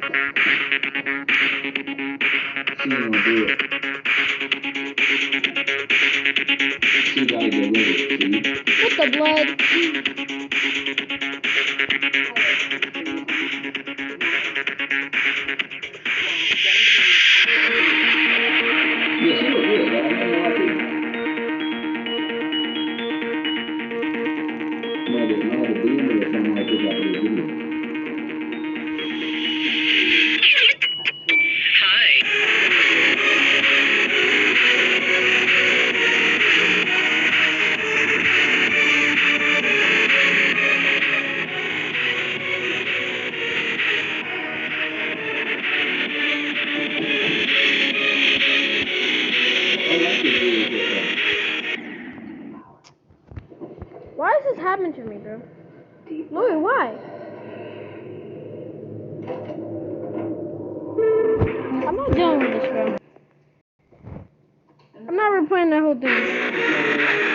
She ain't gonna do it. She gotta get rid of it, see? What the blood? Yeah, she look good, though. I ain't gonna lie to you. Might have demon or something like this after this video. Why is this happening to me, bro? Louis, why? I'm not dealing with this, bro. I'm not replaying that whole thing.